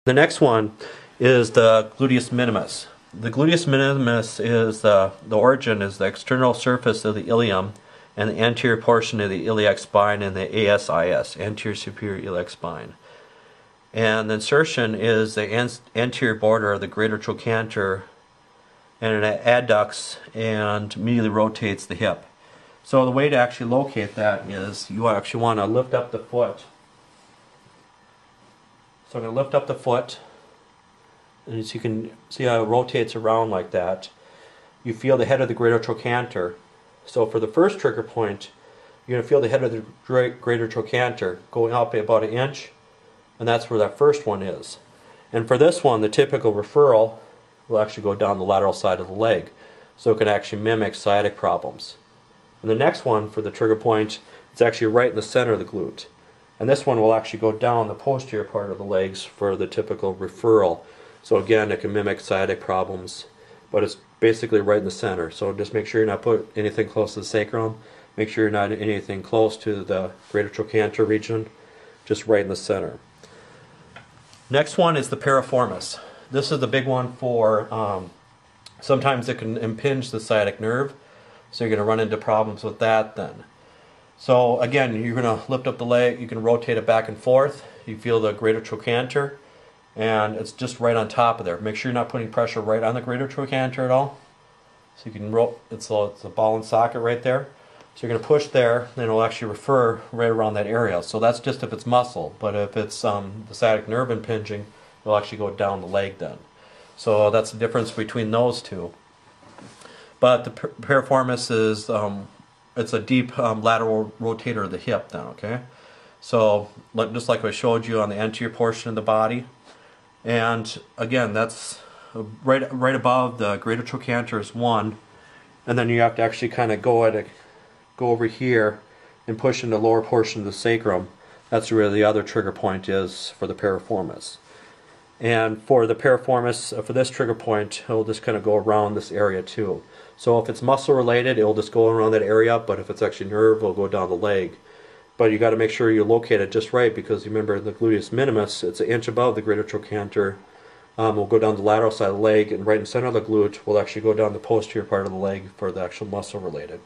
The next one is the Gluteus Minimus. The Gluteus Minimus is the origin is the external surface of the ilium and the anterior portion of the iliac spine and the ASIS, anterior superior iliac spine. And the insertion is the anterior border of the greater trochanter, and it adducts and immediately rotates the hip. So the way to actually locate that is you actually want to lift up the foot. So I'm going to lift up the foot, and as you can see how it rotates around like that, you feel the head of the greater trochanter. So for the first trigger point, you're going to feel the head of the greater trochanter going up about an inch, and that's where that first one is. And for this one, the typical referral will actually go down the lateral side of the leg, so it can actually mimic sciatic problems. And the next one for the trigger point is actually right in the center of the glute. And this one will actually go down the posterior part of the legs for the typical referral. So again, it can mimic sciatic problems, but it's basically right in the center. So just make sure you're not put anything close to the sacrum. Make sure you're not anything close to the greater trochanter region, just right in the center. Next one is the piriformis. This is the big one for, sometimes it can impinge the sciatic nerve, so you're going to run into problems with that then. So again, you're going to lift up the leg, you can rotate it back and forth, you feel the greater trochanter, and it's just right on top of there. Make sure you're not putting pressure right on the greater trochanter at all. So you can roll, it's a ball and socket right there. So you're going to push there, then it'll actually refer right around that area. So that's just if it's muscle, but if it's the sciatic nerve impinging, it'll actually go down the leg then. So that's the difference between those two. But the piriformis is it's a deep lateral rotator of the hip then, okay? So just like I showed you on the anterior portion of the body. And again, that's right above the greater trochanter is one, and then you have to actually kind of go over here and push in the lower portion of the sacrum. That's where the other trigger point is for the piriformis. And for the piriformis, for this trigger point, it'll just kind of go around this area too. So if it's muscle related, it'll just go around that area, but if it's actually nerve, it'll go down the leg. But you got to make sure you locate it just right, because you remember the gluteus minimus, it's an inch above the greater trochanter. Will go down the lateral side of the leg, and right in the center of the glute will actually go down the posterior part of the leg for the actual muscle related.